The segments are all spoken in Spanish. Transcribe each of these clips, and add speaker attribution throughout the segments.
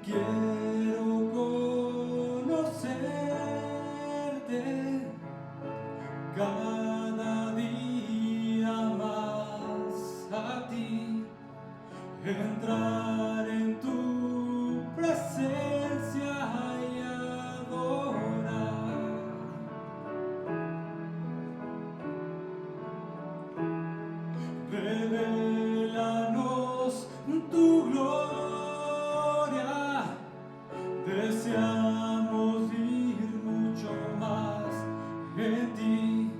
Speaker 1: Quiero conocerte cada día más a ti, entrar en tu presencia y adorar. Revélanos tu gloria, deseamos ir mucho más en ti.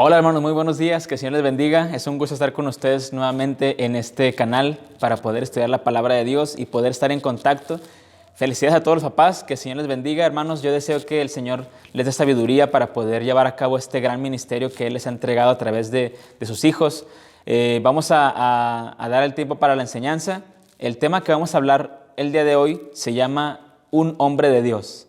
Speaker 2: Hola hermanos, muy buenos días, que el Señor les bendiga. Es un gusto estar con ustedes nuevamente en este canal para poder estudiar la palabra de Dios y poder estar en contacto. Felicidades a todos los papás, que el Señor les bendiga. Hermanos, yo deseo que el Señor les dé sabiduría para poder llevar a cabo este gran ministerio que Él les ha entregado a través de sus hijos. Vamos a dar el tiempo para la enseñanza. El tema que vamos a hablar el día de hoy se llama Un hombre de Dios.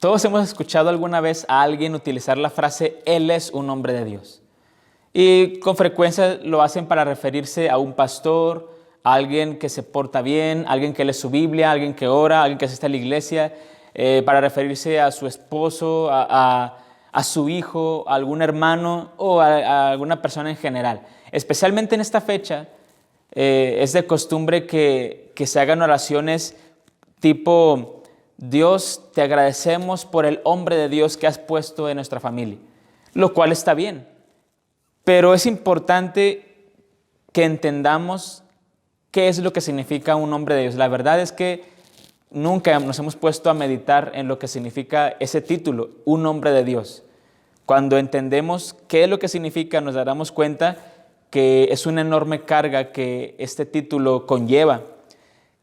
Speaker 2: Todos hemos escuchado alguna vez a alguien utilizar la frase Él es un hombre de Dios. Y con frecuencia lo hacen para referirse a un pastor, a alguien que se porta bien, a alguien que lee su Biblia, a alguien que ora, a alguien que asiste a la iglesia, para referirse a su esposo, a su hijo, a algún hermano o a alguna persona en general. Especialmente en esta fecha es de costumbre que se hagan oraciones tipo: Dios, te agradecemos por el hombre de Dios que has puesto en nuestra familia, lo cual está bien, pero es importante que entendamos qué es lo que significa un hombre de Dios. La verdad es que nunca nos hemos puesto a meditar en lo que significa ese título, un hombre de Dios. Cuando entendemos qué es lo que significa, nos daremos cuenta que es una enorme carga que este título conlleva.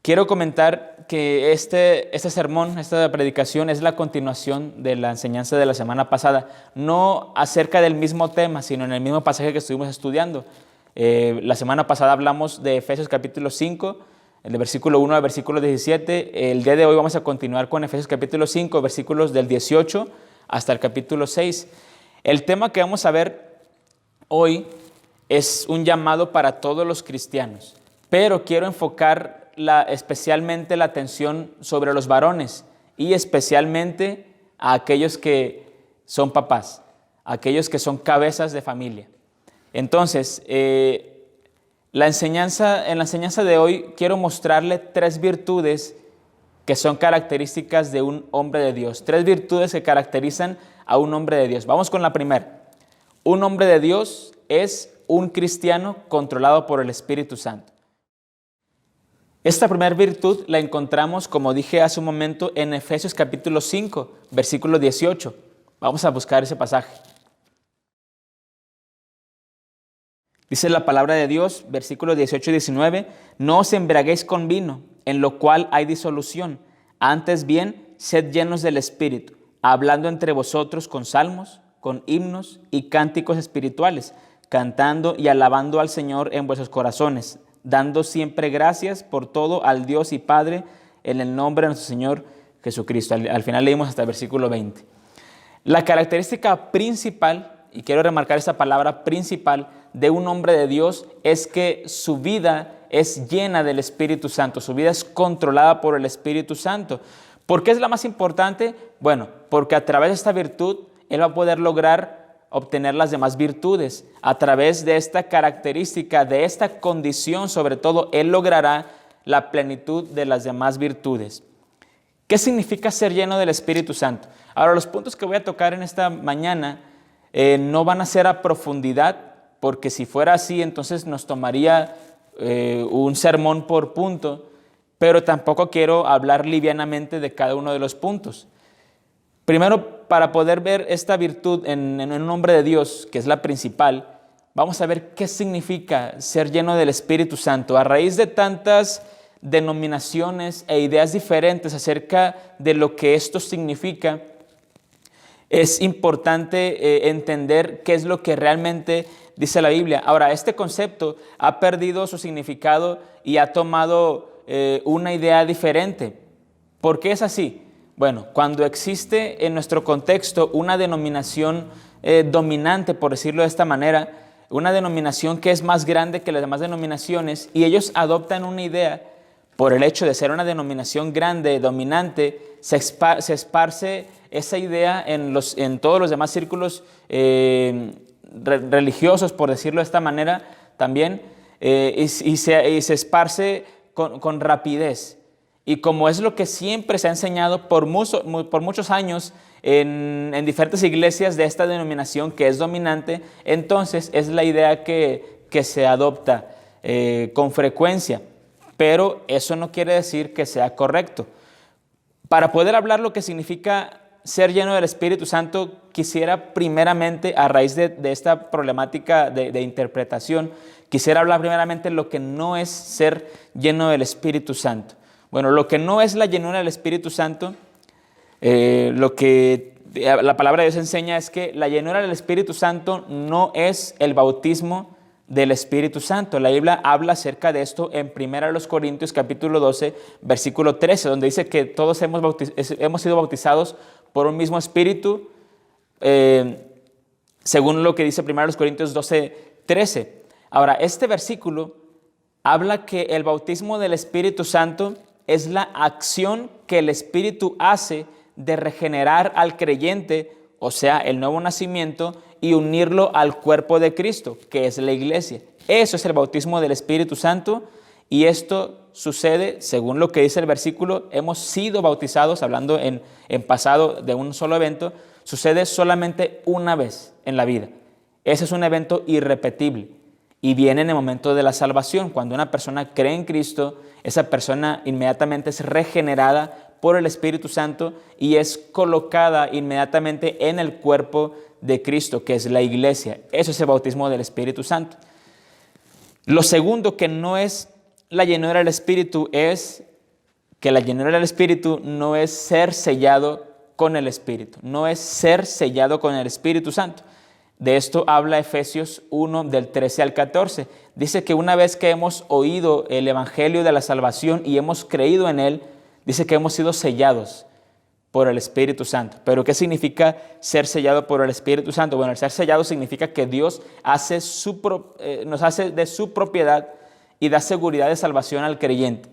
Speaker 2: Quiero comentar que este sermón, esta predicación, es la continuación de la enseñanza de la semana pasada, no acerca del mismo tema, sino en el mismo pasaje que estuvimos estudiando. La semana pasada hablamos de Efesios capítulo 5, del versículo 1 al versículo 17. El día de hoy vamos a continuar con Efesios capítulo 5, versículos del 18 hasta el capítulo 6. El tema que vamos a ver hoy es un llamado para todos los cristianos, pero quiero enfocar especialmente la atención sobre los varones y especialmente a aquellos que son papás, aquellos que son cabezas de familia. Entonces, en la enseñanza de hoy quiero mostrarle 3 virtudes que son características de un hombre de Dios, 3 virtudes que caracterizan a un hombre de Dios. Vamos con la primera. Un hombre de Dios es un cristiano controlado por el Espíritu Santo. Esta primera virtud la encontramos, como dije hace un momento, en Efesios capítulo 5, versículo 18. Vamos a buscar ese pasaje. Dice la palabra de Dios, versículos 18 y 19, no os embriaguéis con vino, en lo cual hay disolución. Antes bien, sed llenos del Espíritu, hablando entre vosotros con salmos, con himnos y cánticos espirituales, cantando y alabando al Señor en vuestros corazones, dando siempre gracias por todo al Dios y Padre en el nombre de nuestro Señor Jesucristo. Al final leímos hasta el versículo 20. La característica principal, y quiero remarcar esta palabra principal, de un hombre de Dios es que su vida es llena del Espíritu Santo, su vida es controlada por el Espíritu Santo. ¿Por qué es la más importante? Bueno, porque a través de esta virtud él va a poder lograr obtener las demás virtudes. A través de esta característica, de esta condición, sobre todo, él logrará la plenitud de las demás virtudes. ¿Qué significa ser lleno del Espíritu Santo? Ahora, los puntos que voy a tocar en esta mañana no van a ser a profundidad, porque si fuera así, entonces nos tomaría un sermón por punto, pero tampoco quiero hablar livianamente de cada uno de los puntos. Primero, para poder ver esta virtud en un hombre de Dios, que es la principal, vamos a ver qué significa ser lleno del Espíritu Santo. A raíz de tantas denominaciones e ideas diferentes acerca de lo que esto significa, es importante entender qué es lo que realmente dice la Biblia. Ahora, este concepto ha perdido su significado y ha tomado una idea diferente. ¿Por qué es así? Bueno, cuando existe en nuestro contexto una denominación dominante, por decirlo de esta manera, una denominación que es más grande que las demás denominaciones, y ellos adoptan una idea, por el hecho de ser una denominación grande, dominante, se esparce esa idea en todos los demás círculos religiosos, por decirlo de esta manera, también, y se esparce con rapidez. Y como es lo que siempre se ha enseñado por muchos años en diferentes iglesias de esta denominación que es dominante, entonces es la idea que se adopta con frecuencia. Pero eso no quiere decir que sea correcto. Para poder hablar lo que significa ser lleno del Espíritu Santo, quisiera primeramente, a raíz de esta problemática de interpretación, quisiera hablar primeramente de lo que no es ser lleno del Espíritu Santo. Bueno, lo que no es la llenura del Espíritu Santo, lo que la palabra de Dios enseña es que la llenura del Espíritu Santo no es el bautismo del Espíritu Santo. La Biblia habla acerca de esto en 1 Corintios capítulo 12, versículo 13, donde dice que todos hemos sido bautizados por un mismo Espíritu, según lo que dice 1 Corintios 12, 13. Ahora, este versículo habla que el bautismo del Espíritu Santo es la acción que el Espíritu hace de regenerar al creyente, o sea, el nuevo nacimiento, y unirlo al cuerpo de Cristo, que es la iglesia. Eso es el bautismo del Espíritu Santo, y esto sucede, según lo que dice el versículo, hemos sido bautizados, hablando en pasado de un solo evento, sucede solamente una vez en la vida. Ese es un evento irrepetible y viene en el momento de la salvación. Cuando una persona cree en Cristo, esa persona inmediatamente es regenerada por el Espíritu Santo y es colocada inmediatamente en el cuerpo de Cristo, que es la iglesia. Eso es el bautismo del Espíritu Santo. Lo segundo que no es la llenura del Espíritu es que la llenura del Espíritu no es ser sellado con el Espíritu, no es ser sellado con el Espíritu Santo. De esto habla Efesios 1 del 13 al 14. Dice que una vez que hemos oído el evangelio de la salvación y hemos creído en él, dice que hemos sido sellados por el Espíritu Santo. ¿Pero qué significa ser sellado por el Espíritu Santo? Bueno, el ser sellado significa que Dios nos hace de su propiedad y da seguridad de salvación al creyente.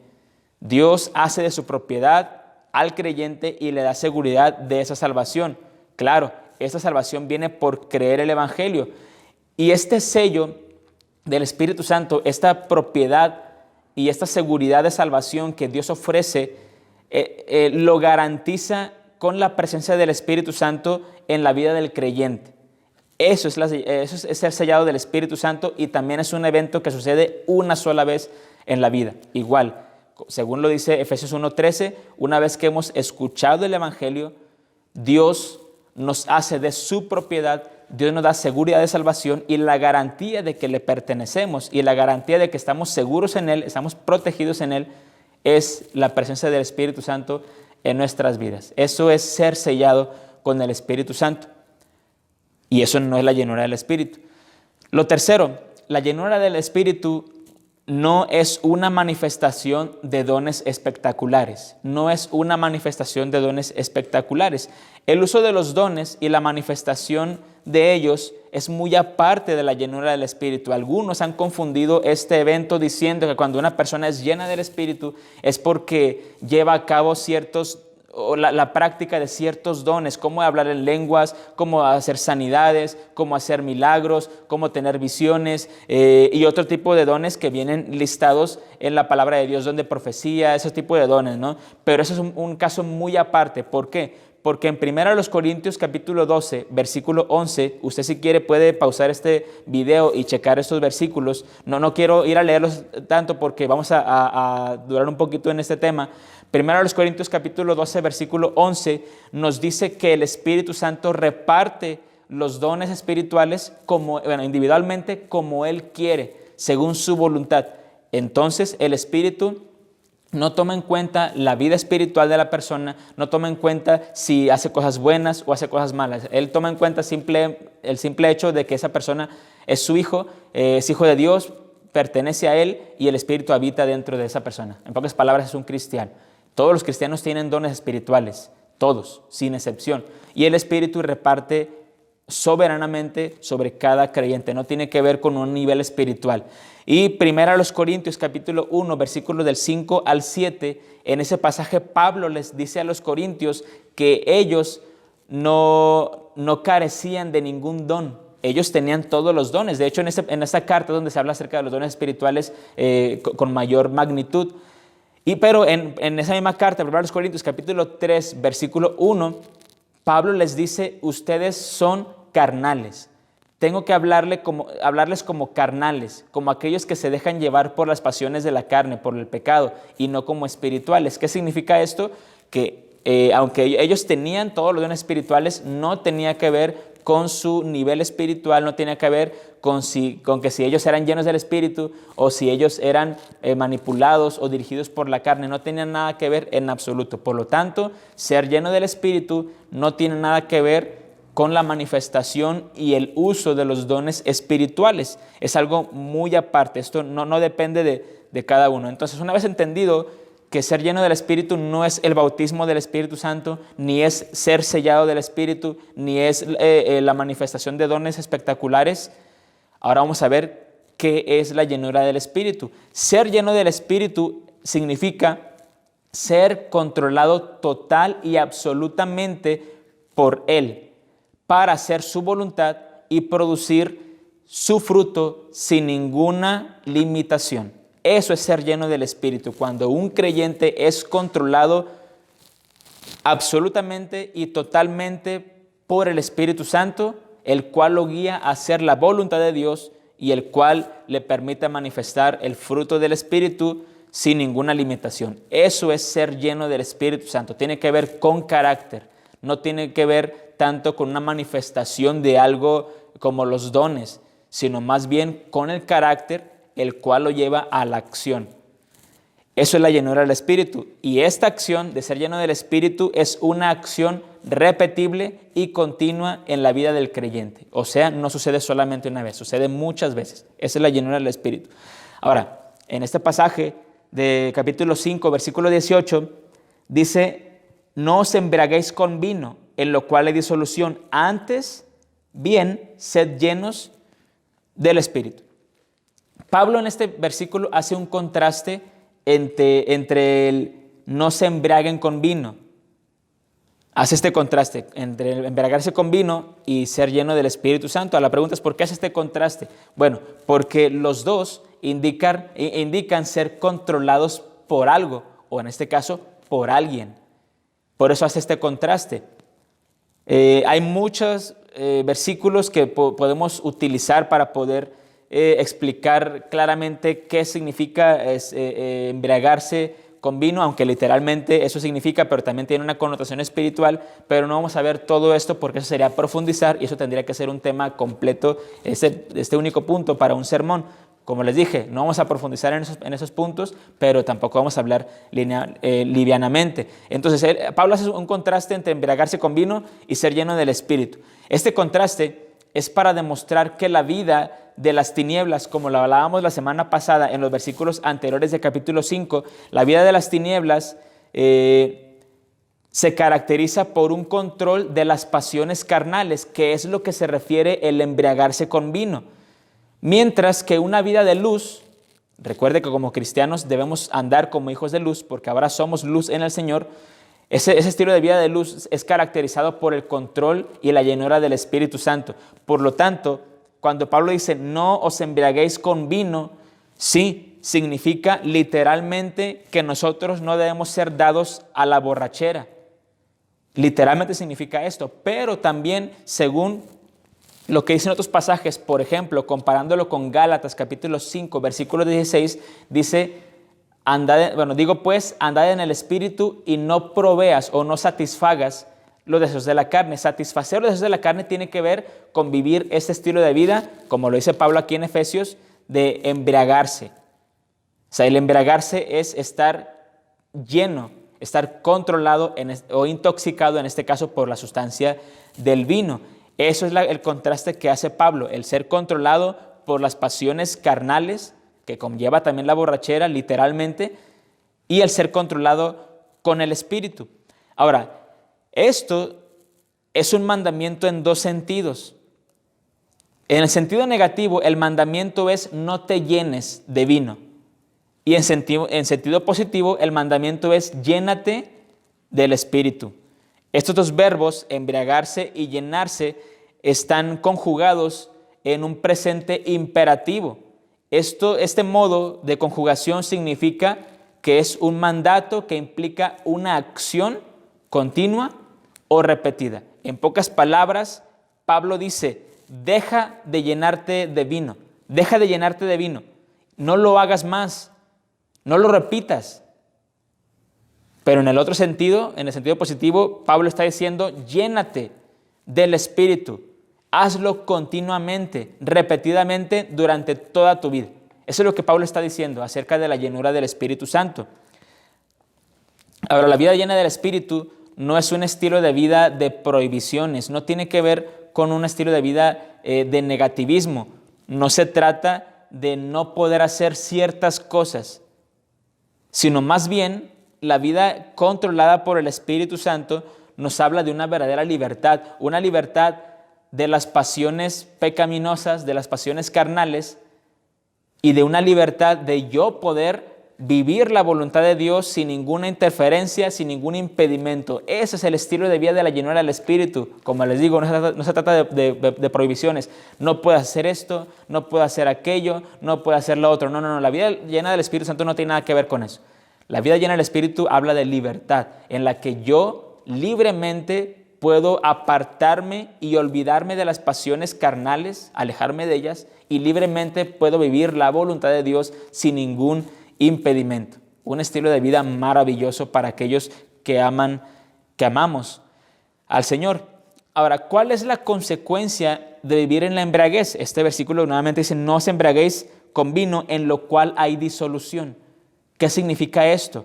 Speaker 2: Dios hace de su propiedad al creyente y le da seguridad de esa salvación. Claro, esta salvación viene por creer el evangelio. Y este sello del Espíritu Santo, esta propiedad y esta seguridad de salvación que Dios ofrece, lo garantiza con la presencia del Espíritu Santo en la vida del creyente. Eso es ser sellado del Espíritu Santo, y también es un evento que sucede una sola vez en la vida. Igual, según lo dice Efesios 1:13, una vez que hemos escuchado el evangelio, Dios nos hace de su propiedad, Dios nos da seguridad de salvación y la garantía de que le pertenecemos y la garantía de que estamos seguros en Él, estamos protegidos en Él, es la presencia del Espíritu Santo en nuestras vidas. Eso es ser sellado con el Espíritu Santo. Y eso no es la llenura del Espíritu. Lo tercero, la llenura del Espíritu no es una manifestación de dones espectaculares. No es una manifestación de dones espectaculares. El uso de los dones y la manifestación de ellos es muy aparte de la llenura del Espíritu. Algunos han confundido este evento diciendo que cuando una persona es llena del Espíritu es porque lleva a cabo la práctica de ciertos dones, como hablar en lenguas, como hacer sanidades, como hacer milagros, como tener visiones y otro tipo de dones que vienen listados en la palabra de Dios, don de profecía, ese tipo de dones, ¿no? Pero eso es un caso muy aparte. ¿Por qué? Porque en 1 Corintios capítulo 12, versículo 11, usted si quiere puede pausar este video y checar estos versículos. No quiero ir a leerlos tanto porque vamos a durar un poquito en este tema. 1 Corintios capítulo 12, versículo 11 nos dice que el Espíritu Santo reparte los dones espirituales individualmente como Él quiere, según su voluntad. Entonces el Espíritu no toma en cuenta la vida espiritual de la persona, no toma en cuenta si hace cosas buenas o hace cosas malas. Él toma en cuenta el simple hecho de que esa persona es su hijo, es hijo de Dios, pertenece a Él y el Espíritu habita dentro de esa persona. En pocas palabras, es un cristiano. Todos los cristianos tienen dones espirituales, todos, sin excepción. Y el Espíritu reparte soberanamente sobre cada creyente, no tiene que ver con un nivel espiritual. Y 1 Corintios capítulo 1, versículos del 5 al 7, en ese pasaje Pablo les dice a los corintios que ellos no carecían de ningún don. Ellos tenían todos los dones. De hecho, en esta carta donde se habla acerca de los dones espirituales con mayor magnitud. Pero en esa misma carta, 1 Corintios capítulo 3, versículo 1, Pablo les dice, ustedes son carnales. Tengo que hablarles como carnales, como aquellos que se dejan llevar por las pasiones de la carne, por el pecado, y no como espirituales. ¿Qué significa esto? Que aunque ellos tenían todos los dones espirituales, no tenía que ver con su nivel espiritual, no tenía que ver con que si ellos eran llenos del Espíritu o si ellos eran manipulados o dirigidos por la carne, no tenía nada que ver en absoluto. Por lo tanto, ser lleno del Espíritu no tiene nada que ver con la manifestación y el uso de los dones espirituales. Es algo muy aparte, esto no depende de cada uno. Entonces, una vez entendido que ser lleno del Espíritu no es el bautismo del Espíritu Santo, ni es ser sellado del Espíritu, ni es la manifestación de dones espectaculares. Ahora vamos a ver qué es la llenura del Espíritu. Ser lleno del Espíritu significa ser controlado total y absolutamente por Él, para hacer su voluntad y producir su fruto sin ninguna limitación. Eso es ser lleno del Espíritu, cuando un creyente es controlado absolutamente y totalmente por el Espíritu Santo, el cual lo guía a hacer la voluntad de Dios y el cual le permite manifestar el fruto del Espíritu sin ninguna limitación. Eso es ser lleno del Espíritu Santo. Tiene que ver con carácter, no tiene que ver tanto con una manifestación de algo como los dones, sino más bien con el carácter, el cual lo lleva a la acción. Eso es la llenura del Espíritu. Y esta acción de ser lleno del Espíritu es una acción repetible y continua en la vida del creyente. O sea, no sucede solamente una vez, sucede muchas veces. Esa es la llenura del Espíritu. Ahora, en este pasaje de capítulo 5, versículo 18, dice: no os embriaguéis con vino, en lo cual hay disolución. Antes, bien, sed llenos del Espíritu. Pablo en este versículo hace un contraste entre el no se embriaguen con vino. Hace este contraste entre el embriagarse con vino y ser lleno del Espíritu Santo. La pregunta es: ¿por qué hace este contraste? Bueno, porque los dos indican ser controlados por algo, o en este caso, por alguien. Por eso hace este contraste. Hay muchos versículos que podemos utilizar para poder explicar claramente qué significa embriagarse con vino, aunque literalmente eso significa, pero también tiene una connotación espiritual, pero no vamos a ver todo esto porque eso sería profundizar y eso tendría que ser un tema completo, este único punto para un sermón. Como les dije, no vamos a profundizar en esos puntos, pero tampoco vamos a hablar livianamente. Entonces, Pablo hace un contraste entre embriagarse con vino y ser lleno del Espíritu. Este contraste es para demostrar que la vida de las tinieblas, como lo hablábamos la semana pasada en los versículos anteriores de capítulo 5, la vida de las tinieblas se caracteriza por un control de las pasiones carnales, que es lo que se refiere el embriagarse con vino. Mientras que una vida de luz, recuerde que como cristianos debemos andar como hijos de luz, porque ahora somos luz en el Señor. Ese estilo de vida de luz es caracterizado por el control y la llenura del Espíritu Santo. Por lo tanto, cuando Pablo dice no os embriaguéis con vino, sí, significa literalmente que nosotros no debemos ser dados a la borrachera. Literalmente significa esto, pero también según lo que dicen otros pasajes, por ejemplo, comparándolo con Gálatas capítulo 5, versículo 16, dice: digo pues, andad en el Espíritu y no proveas o no satisfagas los deseos de la carne. Satisfacer los deseos de la carne tiene que ver con vivir este estilo de vida, como lo dice Pablo aquí en Efesios, de embriagarse. O sea, el embriagarse es estar lleno, estar controlado o intoxicado, en este caso, por la sustancia del vino. Eso es el contraste que hace Pablo, el ser controlado por las pasiones carnales, que conlleva también la borrachera, literalmente, y el ser controlado con el Espíritu. Ahora, esto es un mandamiento en dos sentidos. En el sentido negativo, el mandamiento es no te llenes de vino. Y en sentido positivo, el mandamiento es llénate del Espíritu. Estos dos verbos, embriagarse y llenarse, están conjugados en un presente imperativo. Este modo de conjugación significa que es un mandato que implica una acción continua o repetida. En pocas palabras, Pablo dice: deja de llenarte de vino, deja de llenarte de vino, no lo hagas más, no lo repitas. Pero en el otro sentido, en el sentido positivo, Pablo está diciendo, llénate del Espíritu. Hazlo continuamente, repetidamente, durante toda tu vida. Eso es lo que Pablo está diciendo acerca de la llenura del Espíritu Santo. Ahora, la vida llena del Espíritu no es un estilo de vida de prohibiciones, no tiene que ver con un estilo de vida de negativismo. No se trata de no poder hacer ciertas cosas, sino más bien la vida controlada por el Espíritu Santo nos habla de una verdadera libertad, una libertad de las pasiones pecaminosas, de las pasiones carnales y de una libertad de yo poder vivir la voluntad de Dios sin ninguna interferencia, sin ningún impedimento. Ese es el estilo de vida de la llenura del Espíritu. Como les digo, no se trata de prohibiciones. No puedo hacer esto, no puedo hacer aquello, no puedo hacer lo otro. No. La vida llena del Espíritu Santo no tiene nada que ver con eso. La vida llena del Espíritu habla de libertad, en la que yo libremente puedo apartarme y olvidarme de las pasiones carnales, alejarme de ellas, y libremente puedo vivir la voluntad de Dios sin ningún impedimento. Un estilo de vida maravilloso para aquellos que amamos al Señor. Ahora, ¿cuál es la consecuencia de vivir en la embriaguez? Este versículo nuevamente dice, no os embriaguéis con vino en lo cual hay disolución. ¿Qué significa esto?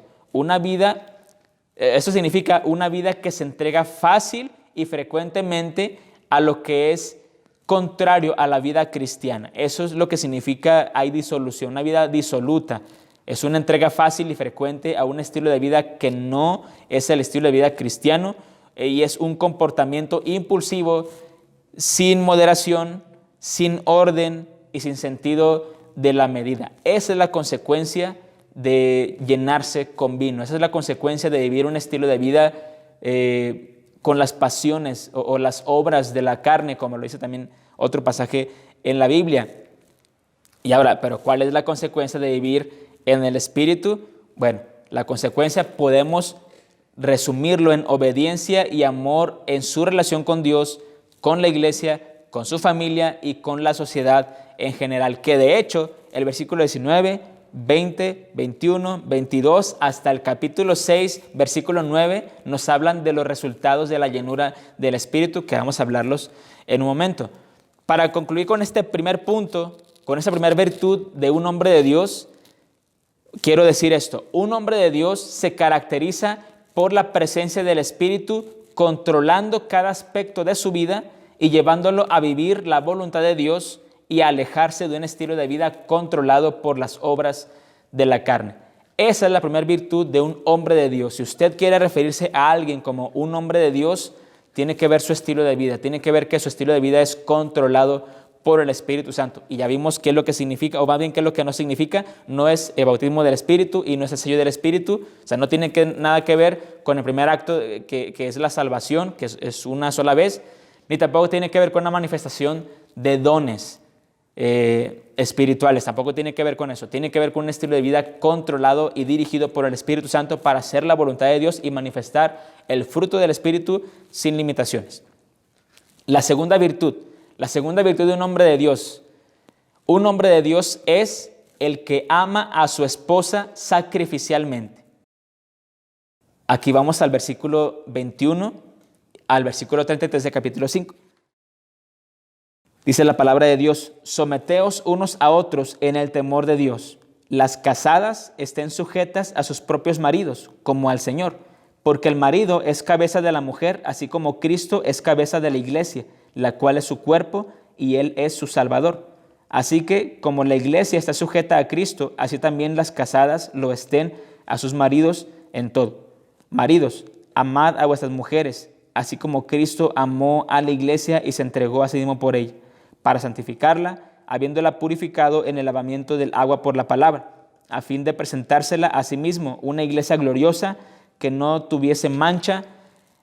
Speaker 2: Esto significa una vida que se entrega fácil y frecuentemente a lo que es contrario a la vida cristiana. Eso es lo que significa hay disolución, una vida disoluta. Es una entrega fácil y frecuente a un estilo de vida que no es el estilo de vida cristiano y es un comportamiento impulsivo, sin moderación, sin orden y sin sentido de la medida. Esa es la consecuencia de llenarse con vino. Esa es la consecuencia de vivir un estilo de vida con las pasiones o las obras de la carne, como lo dice también otro pasaje en la Biblia. Y ahora, ¿pero cuál es la consecuencia de vivir en el Espíritu? Bueno, la consecuencia podemos resumirlo en obediencia y amor en su relación con Dios, con la iglesia, con su familia y con la sociedad en general, que de hecho el versículo 19, 20, 21, 22 hasta el capítulo 6, versículo 9 nos hablan de los resultados de la llenura del Espíritu, que vamos a hablarlos en un momento. Para concluir con este primer punto, con esa primera virtud de un hombre de Dios, quiero decir esto: un hombre de Dios se caracteriza por la presencia del Espíritu, controlando cada aspecto de su vida y llevándolo a vivir la voluntad de Dios y a alejarse de un estilo de vida controlado por las obras de la carne. Esa es la primera virtud de un hombre de Dios. Si usted quiere referirse a alguien como un hombre de Dios, tiene que ver su estilo de vida, tiene que ver que su estilo de vida es controlado por el Espíritu Santo. Y ya vimos qué es lo que significa, o más bien qué es lo que no significa. No es el bautismo del Espíritu y no es el sello del Espíritu. O sea, no tiene nada que ver con el primer acto que es la salvación, que es una sola vez, ni tampoco tiene que ver con una manifestación de dones espirituales. Tampoco tiene que ver con eso. Tiene que ver con un estilo de vida controlado y dirigido por el Espíritu Santo para hacer la voluntad de Dios y manifestar el fruto del Espíritu sin limitaciones. La segunda virtud de un hombre de Dios. Un hombre de Dios es el que ama a su esposa sacrificialmente. Aquí vamos al versículo 21 al versículo 33 de capítulo 5. Dice la palabra de Dios: someteos unos a otros en el temor de Dios. Las casadas estén sujetas a sus propios maridos, como al Señor, porque el marido es cabeza de la mujer, así como Cristo es cabeza de la iglesia, la cual es su cuerpo y Él es su Salvador. Así que, como la iglesia está sujeta a Cristo, así también las casadas lo estén a sus maridos en todo. Maridos, amad a vuestras mujeres, así como Cristo amó a la iglesia y se entregó a sí mismo por ella, para santificarla, habiéndola purificado en el lavamiento del agua por la palabra, a fin de presentársela a sí mismo una iglesia gloriosa, que no tuviese mancha,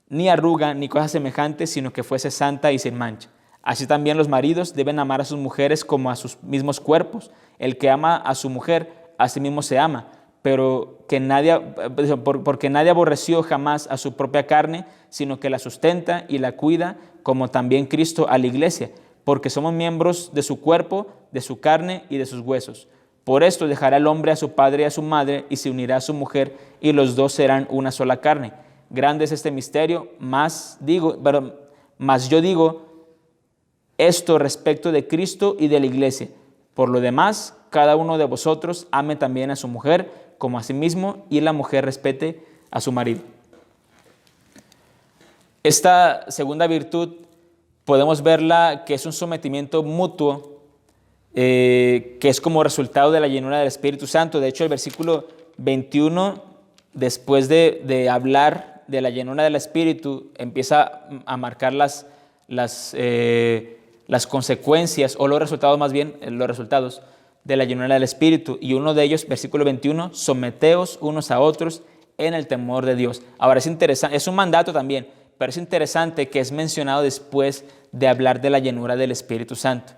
Speaker 2: ni arruga, ni cosa semejante, sino que fuese santa y sin mancha. Así también los maridos deben amar a sus mujeres como a sus mismos cuerpos. El que ama a su mujer, a sí mismo se ama, porque nadie aborreció jamás a su propia carne, sino que la sustenta y la cuida, como también Cristo a la iglesia, porque somos miembros de su cuerpo, de su carne y de sus huesos. Por esto dejará el hombre a su padre y a su madre y se unirá a su mujer y los dos serán una sola carne. Grande es este misterio, mas yo digo esto respecto de Cristo y de la iglesia. Por lo demás, cada uno de vosotros ame también a su mujer como a sí mismo y la mujer respete a su marido. Esta segunda virtud podemos verla que es un sometimiento mutuo, que es como resultado de la llenura del Espíritu Santo. De hecho, el versículo 21, después de hablar de la llenura del Espíritu, empieza a marcar las consecuencias, o los resultados más bien, los resultados de la llenura del Espíritu. Y uno de ellos, versículo 21, someteos unos a otros en el temor de Dios. Ahora es interesante, es un mandato también, pero es interesante que es mencionado después de hablar de la llenura del Espíritu Santo.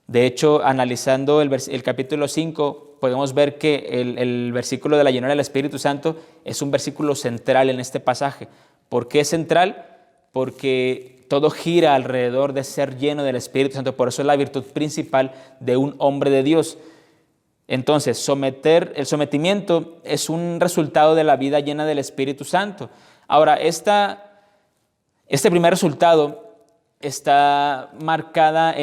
Speaker 2: De hecho, analizando el capítulo 5, podemos ver que el versículo de la llenura del Espíritu Santo es un versículo central en este pasaje. ¿Por qué es central? Porque todo gira alrededor de ser lleno del Espíritu Santo. Por eso es la virtud principal de un hombre de Dios. Entonces, el sometimiento es un resultado de la vida llena del Espíritu Santo. Ahora, este primer resultado está marcada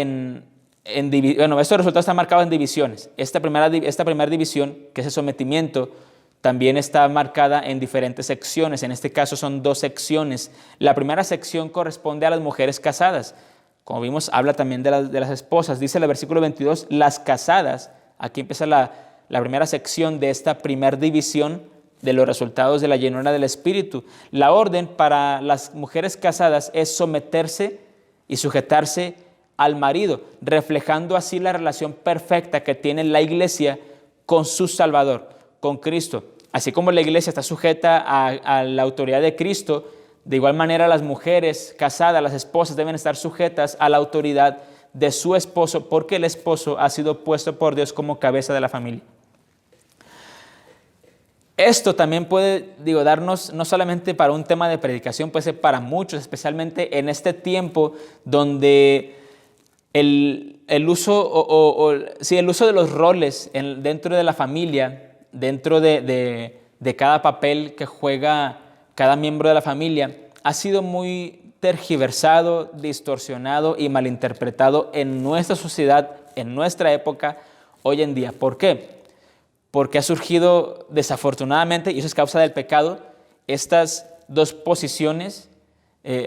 Speaker 2: estos resultados están marcados en divisiones. Esta primera división, que es el sometimiento, también está marcada en diferentes secciones. En este caso son 2 secciones. La primera sección corresponde a las mujeres casadas. Como vimos, habla también de las esposas. Dice el versículo 22, las casadas. Aquí empieza la primera sección de esta primera división de los resultados de la llenura del Espíritu. La orden para las mujeres casadas es someterse y sujetarse al marido, reflejando así la relación perfecta que tiene la iglesia con su Salvador, con Cristo. Así como la iglesia está sujeta a la autoridad de Cristo, de igual manera las mujeres casadas, las esposas, deben estar sujetas a la autoridad de su esposo, porque el esposo ha sido puesto por Dios como cabeza de la familia. Esto también puede, darnos, no solamente para un tema de predicación, puede ser para muchos, especialmente en este tiempo donde el uso de los roles dentro de la familia, dentro de cada papel que juega cada miembro de la familia, ha sido muy tergiversado, distorsionado y malinterpretado en nuestra sociedad, en nuestra época, hoy en día. ¿Por qué? Porque ha surgido desafortunadamente, y eso es causa del pecado, estas 2 posiciones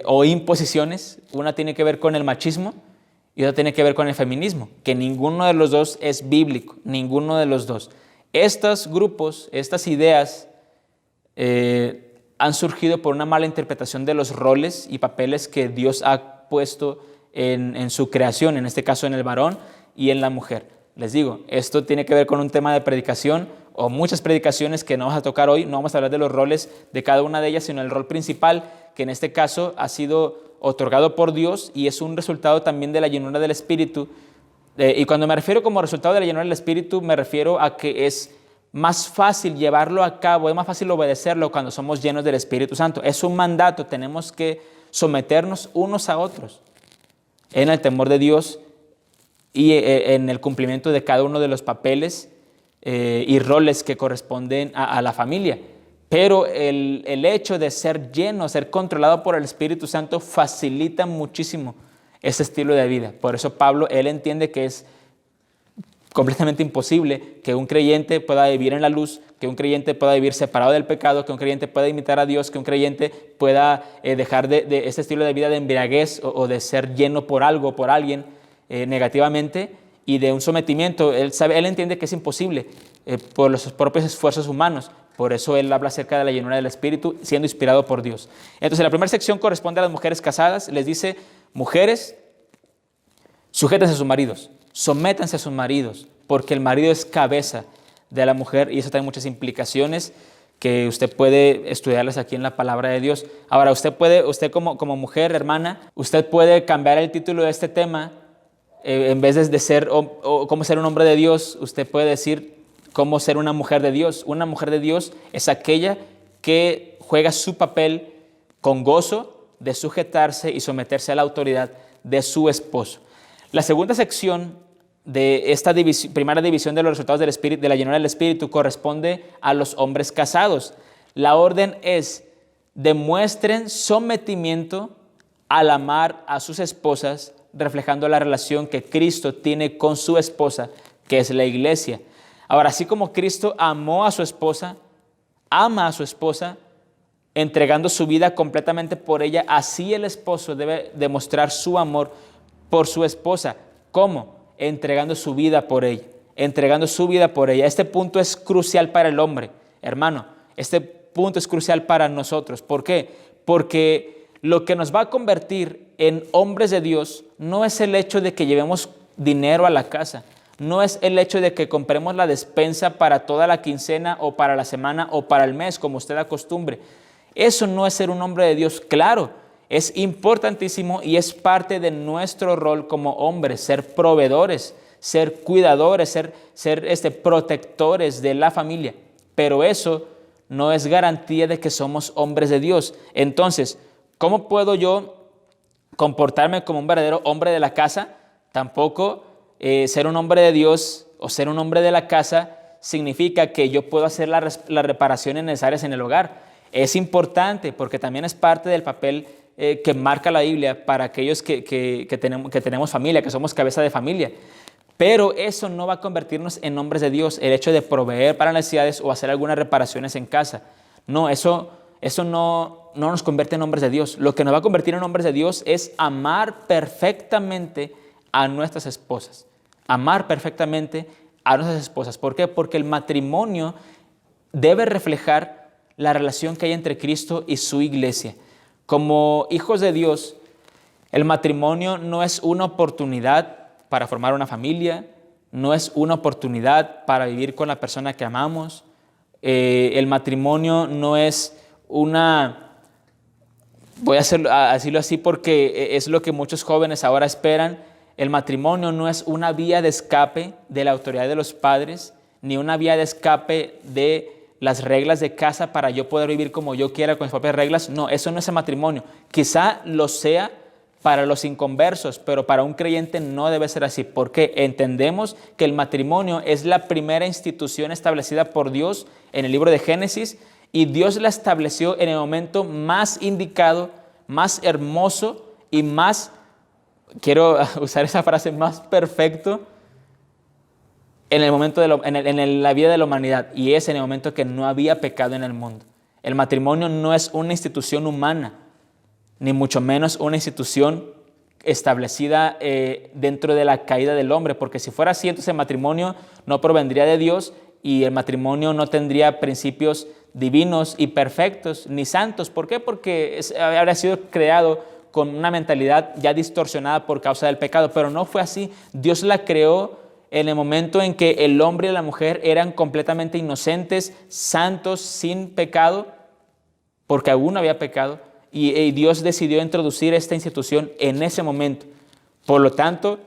Speaker 2: o imposiciones. Una tiene que ver con el machismo y otra tiene que ver con el feminismo, que ninguno de los dos es bíblico, ninguno de los dos. Estos grupos, estas ideas han surgido por una mala interpretación de los roles y papeles que Dios ha puesto en su creación, en este caso en el varón y en la mujer. Les digo, esto tiene que ver con un tema de predicación o muchas predicaciones que no vamos a tocar hoy. No vamos a hablar de los roles de cada una de ellas, sino el rol principal, que en este caso ha sido otorgado por Dios y es un resultado también de la llenura del Espíritu. Y cuando me refiero como resultado de la llenura del Espíritu, me refiero a que es más fácil llevarlo a cabo, es más fácil obedecerlo cuando somos llenos del Espíritu Santo. Es un mandato, tenemos que someternos unos a otros en el temor de Dios y en el cumplimiento de cada uno de los papeles y roles que corresponden a la familia. Pero el hecho de ser lleno, ser controlado por el Espíritu Santo facilita muchísimo ese estilo de vida. Por eso Pablo, él entiende que es completamente imposible que un creyente pueda vivir en la luz, que un creyente pueda vivir separado del pecado, que un creyente pueda imitar a Dios, que un creyente pueda dejar de ese estilo de vida de embriaguez o de ser lleno por algo, por alguien negativamente, y de un sometimiento. Él entiende que es imposible por los propios esfuerzos humanos. Por eso él habla acerca de la llenura del Espíritu, siendo inspirado por Dios. Entonces la primera sección corresponde a las mujeres casadas. Les dice, mujeres, sujétense a sus maridos, sométanse a sus maridos, porque el marido es cabeza de la mujer, y eso tiene muchas implicaciones que usted puede estudiarlas aquí en la palabra de Dios. Ahora, usted como mujer, hermana, usted puede cambiar el título de este tema. En vez de ser o cómo ser un hombre de Dios, usted puede decir cómo ser una mujer de Dios. Una mujer de Dios es aquella que juega su papel con gozo de sujetarse y someterse a la autoridad de su esposo. La segunda sección de esta primera división de los resultados del Espíritu, de la llenura del Espíritu, corresponde a los hombres casados. La orden es: demuestren sometimiento al amar a sus esposas, reflejando la relación que Cristo tiene con su esposa, que es la iglesia. Ahora, así como Cristo amó a su esposa, ama a su esposa, entregando su vida completamente por ella, así el esposo debe demostrar su amor por su esposa. ¿Cómo? Entregando su vida por ella, entregando su vida por ella. Este punto es crucial para el hombre, hermano. Este punto es crucial para nosotros. ¿Por qué? Porque lo que nos va a convertir en hombres de Dios no es el hecho de que llevemos dinero a la casa, no es el hecho de que compremos la despensa para toda la quincena o para la semana o para el mes, como usted acostumbre. Eso no es ser un hombre de Dios. Claro, es importantísimo y es parte de nuestro rol como hombres, ser proveedores, ser cuidadores, ser protectores de la familia. Pero eso no es garantía de que somos hombres de Dios. Entonces, ¿cómo puedo yo comportarme como un verdadero hombre de la casa? Tampoco ser un hombre de Dios o ser un hombre de la casa significa que yo puedo hacer las reparaciones necesarias en el hogar. Es importante porque también es parte del papel que marca la Biblia para aquellos que tenemos familia, que somos cabeza de familia. Pero eso no va a convertirnos en hombres de Dios, el hecho de proveer para necesidades o hacer algunas reparaciones en casa. No, eso no nos convierte en hombres de Dios. Lo que nos va a convertir en hombres de Dios es amar perfectamente a nuestras esposas. Amar perfectamente a nuestras esposas. ¿Por qué? Porque el matrimonio debe reflejar la relación que hay entre Cristo y su iglesia. Como hijos de Dios, el matrimonio no es una oportunidad para formar una familia, no es una oportunidad para vivir con la persona que amamos. El matrimonio no es voy a decirlo así porque es lo que muchos jóvenes ahora esperan. El matrimonio no es una vía de escape de la autoridad de los padres, ni una vía de escape de las reglas de casa para yo poder vivir como yo quiera con mis propias reglas. No, eso no es el matrimonio. Quizá lo sea para los inconversos, pero para un creyente no debe ser así, porque entendemos que el matrimonio es la primera institución establecida por Dios en el libro de Génesis, y Dios la estableció en el momento más indicado, más hermoso y más, quiero usar esa frase, más perfecto en el momento en la vida de la humanidad, y es en el momento que no había pecado en el mundo. El matrimonio no es una institución humana, ni mucho menos una institución establecida dentro de la caída del hombre, porque si fuera así, entonces el matrimonio no provendría de Dios y el matrimonio no tendría principios divinos y perfectos ni santos. ¿Por qué? Porque habría sido creado con una mentalidad ya distorsionada por causa del pecado, pero no fue así. Dios la creó en el momento en que el hombre y la mujer eran completamente inocentes, santos, sin pecado, porque aún no había pecado. Y Dios decidió introducir esta institución en ese momento. Por lo tanto,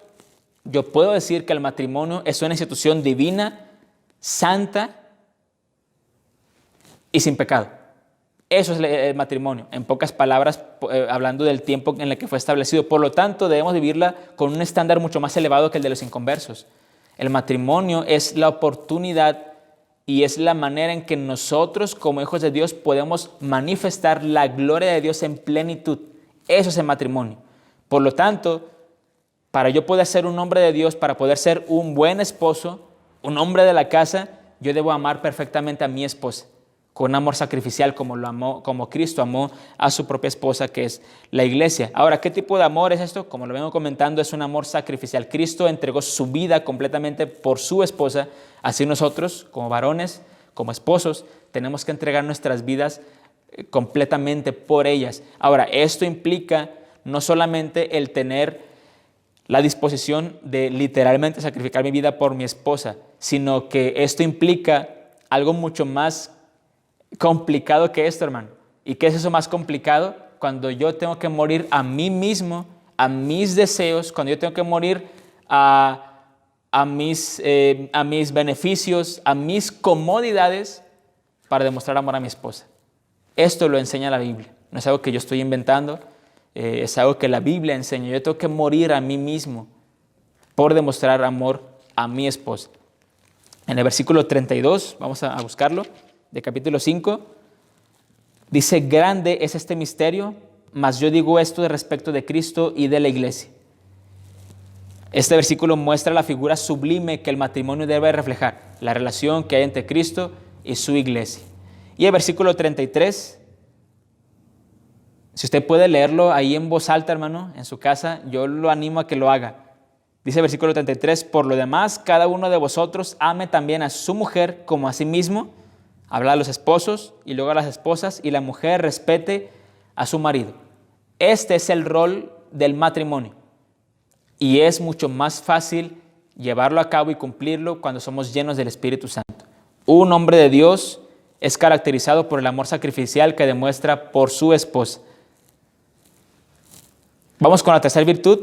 Speaker 2: yo puedo decir que el matrimonio es una institución divina, santa y sin pecado. Eso es el matrimonio, en pocas palabras, hablando del tiempo en el que fue establecido. Por lo tanto, debemos vivirla con un estándar mucho más elevado que el de los inconversos. El matrimonio es la oportunidad y es la manera en que nosotros, como hijos de Dios, podemos manifestar la gloria de Dios en plenitud. Eso es el matrimonio. Por lo tanto, para yo poder ser un hombre de Dios, para poder ser un buen esposo, un hombre de la casa, yo debo amar perfectamente a mi esposa, con un amor sacrificial como Cristo amó a su propia esposa, que es la iglesia. Ahora, ¿qué tipo de amor es esto? Como lo vengo comentando, es un amor sacrificial. Cristo entregó su vida completamente por su esposa. Así nosotros, como varones, como esposos, tenemos que entregar nuestras vidas completamente por ellas. Ahora, esto implica no solamente el tener la disposición de literalmente sacrificar mi vida por mi esposa, sino que esto implica algo mucho más complicado que esto, hermano. ¿Y qué es eso más complicado? Cuando yo tengo que morir a mí mismo, a mis deseos, cuando yo tengo que morir a mis beneficios, a mis comodidades para demostrar amor a mi esposa. Esto lo enseña la Biblia. No es algo que yo estoy inventando, es algo que la Biblia enseña. Yo tengo que morir a mí mismo por demostrar amor a mi esposa. En el versículo 32, vamos a buscarlo, de capítulo 5, dice: grande es este misterio, mas yo digo esto de respecto de Cristo y de la iglesia. Este versículo muestra la figura sublime que el matrimonio debe reflejar, la relación que hay entre Cristo y su iglesia. Y el versículo 33, si usted puede leerlo ahí en voz alta, hermano, en su casa, yo lo animo a que lo haga. Dice el versículo 33, por lo demás, cada uno de vosotros ame también a su mujer como a sí mismo. Habla a los esposos y luego a las esposas, y la mujer respete a su marido. Este es el rol del matrimonio. Y es mucho más fácil llevarlo a cabo y cumplirlo cuando somos llenos del Espíritu Santo. Un hombre de Dios es caracterizado por el amor sacrificial que demuestra por su esposa. Vamos con la tercera virtud.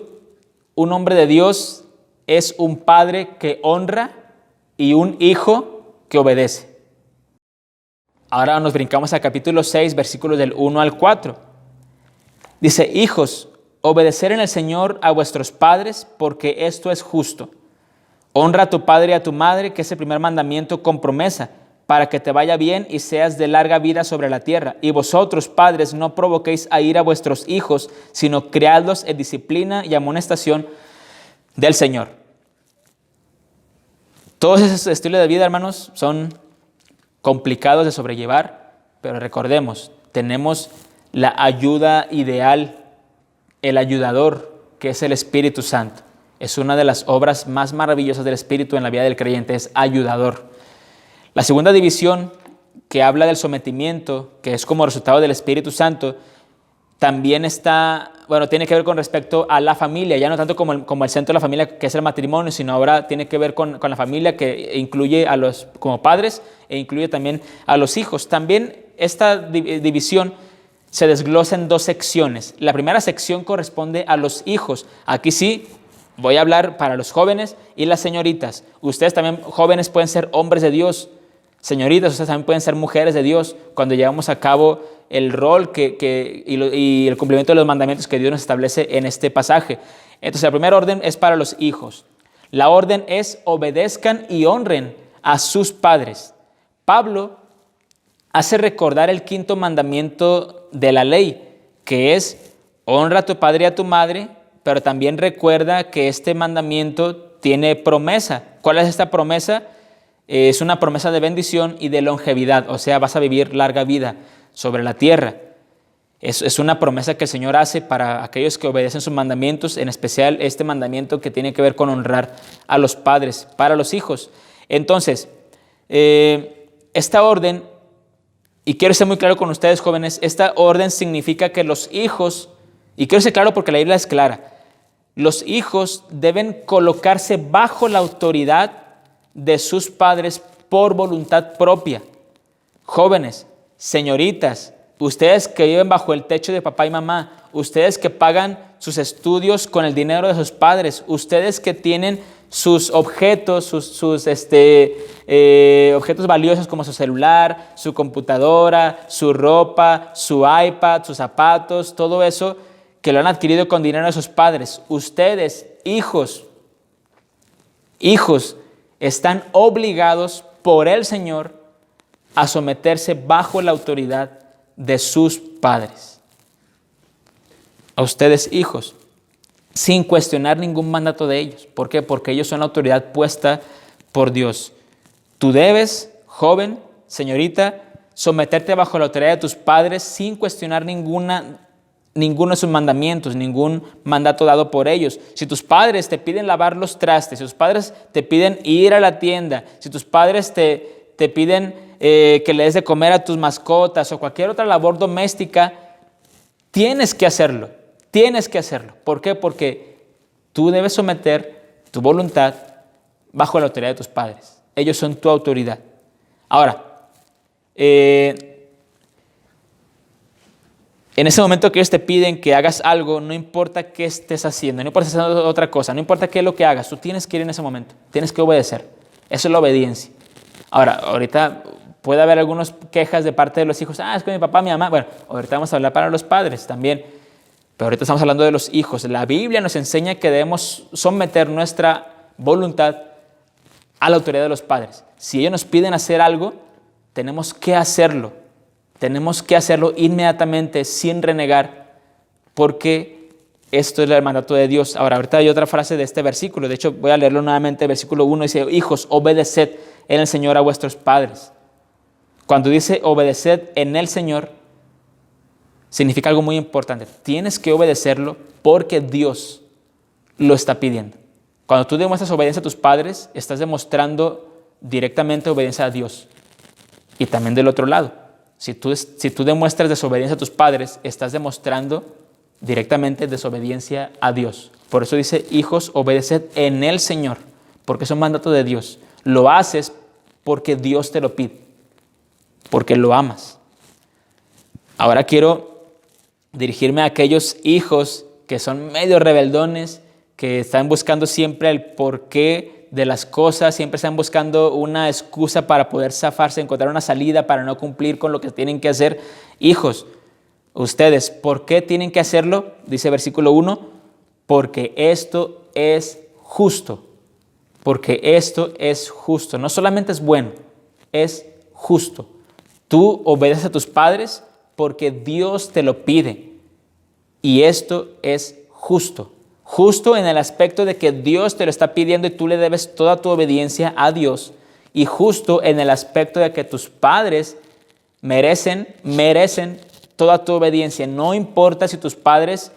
Speaker 2: Un hombre de Dios es un padre que honra y un hijo que obedece. Ahora nos brincamos al capítulo 6, versículos del 1 al 4. Dice: hijos, obedecer en el Señor a vuestros padres, porque esto es justo. Honra a tu padre y a tu madre, que es el primer mandamiento con promesa, para que te vaya bien y seas de larga vida sobre la tierra. Y vosotros, padres, no provoquéis a ira a vuestros hijos, sino criadlos en disciplina y amonestación del Señor. Todos esos estilos de vida, hermanos, son complicados de sobrellevar, pero recordemos, tenemos la ayuda ideal, el ayudador, que es el Espíritu Santo. Es una de las obras más maravillosas del Espíritu en la vida del creyente, es ayudador. La segunda división, que habla del sometimiento, que es como resultado del Espíritu Santo, también tiene que ver con respecto a la familia, ya no tanto como el centro de la familia, que es el matrimonio, sino ahora tiene que ver con la familia, que incluye a los como padres e incluye también a los hijos. También esta división se desglosa en dos secciones. La primera sección corresponde a los hijos. Aquí sí voy a hablar para los jóvenes y las señoritas. Ustedes también, jóvenes, pueden ser hombres de Dios. Señoritas, ustedes también pueden ser mujeres de Dios cuando llevamos a cabo el rol y el cumplimiento de los mandamientos que Dios nos establece en este pasaje. Entonces, la primera orden es para los hijos. La orden es: obedezcan y honren a sus padres. Pablo hace recordar el quinto mandamiento de la ley, que es: honra a tu padre y a tu madre, pero también recuerda que este mandamiento tiene promesa. ¿Cuál es esta promesa? Es una promesa de bendición y de longevidad, o sea, vas a vivir larga vida sobre la tierra. Es una promesa que el Señor hace para aquellos que obedecen sus mandamientos, en especial este mandamiento que tiene que ver con honrar a los padres para los hijos. Entonces, esta orden, y quiero ser muy claro con ustedes, jóvenes, esta orden significa que los hijos, y quiero ser claro porque la Biblia es clara, los hijos deben colocarse bajo la autoridad de sus padres por voluntad propia. Jóvenes, señoritas, ustedes que viven bajo el techo de papá y mamá, ustedes que pagan sus estudios con el dinero de sus padres, ustedes que tienen sus objetos, sus objetos valiosos como su celular, su computadora, su ropa, su iPad, sus zapatos, todo eso que lo han adquirido con dinero de sus padres. Ustedes, hijos, están obligados por el Señor a someterse bajo la autoridad de sus padres. A ustedes, hijos, sin cuestionar ningún mandato de ellos. ¿Por qué? Porque ellos son la autoridad puesta por Dios. Tú debes, joven, señorita, someterte bajo la autoridad de tus padres sin cuestionar ninguno de sus mandamientos, ningún mandato dado por ellos. Si tus padres te piden lavar los trastes, si tus padres te piden ir a la tienda, si tus padres te piden que le des de comer a tus mascotas o cualquier otra labor doméstica, tienes que hacerlo. ¿Por qué? Porque tú debes someter tu voluntad bajo la autoridad de tus padres. Ellos son tu autoridad. Ahora, en ese momento que ellos te piden que hagas algo, no importa qué estés haciendo, no importa si estás haciendo otra cosa, no importa qué es lo que hagas, tú tienes que ir en ese momento, tienes que obedecer. Eso es la obediencia. Ahora, ahorita puede haber algunas quejas de parte de los hijos. Es que mi papá, mi mamá. Bueno, ahorita vamos a hablar para los padres también. Pero ahorita estamos hablando de los hijos. La Biblia nos enseña que debemos someter nuestra voluntad a la autoridad de los padres. Si ellos nos piden hacer algo, tenemos que hacerlo. Tenemos que hacerlo inmediatamente, sin renegar, porque esto es el mandato de Dios. Ahora, ahorita hay otra frase de este versículo. De hecho, voy a leerlo nuevamente. El versículo 1 dice: hijos, obedeced en el Señor a vuestros padres. Cuando dice obedeced en el Señor, significa algo muy importante. Tienes que obedecerlo porque Dios lo está pidiendo. Cuando tú demuestras obediencia a tus padres, estás demostrando directamente obediencia a Dios. Y también del otro lado, si tú demuestras desobediencia a tus padres, estás demostrando directamente desobediencia a Dios. Por eso dice: hijos, obedeced en el Señor, porque es un mandato de Dios. Lo haces porque Dios te lo pide, porque lo amas. Ahora quiero dirigirme a aquellos hijos que son medio rebeldones, que están buscando siempre el porqué de las cosas, siempre están buscando una excusa para poder zafarse, encontrar una salida para no cumplir con lo que tienen que hacer. Hijos, ustedes, ¿por qué tienen que hacerlo? Dice versículo 1, porque esto es justo. Porque esto es justo. No solamente es bueno, es justo. Tú obedeces a tus padres porque Dios te lo pide. Y esto es justo. Justo en el aspecto de que Dios te lo está pidiendo y tú le debes toda tu obediencia a Dios. Y justo en el aspecto de que tus padres merecen toda tu obediencia. No importa si tus padres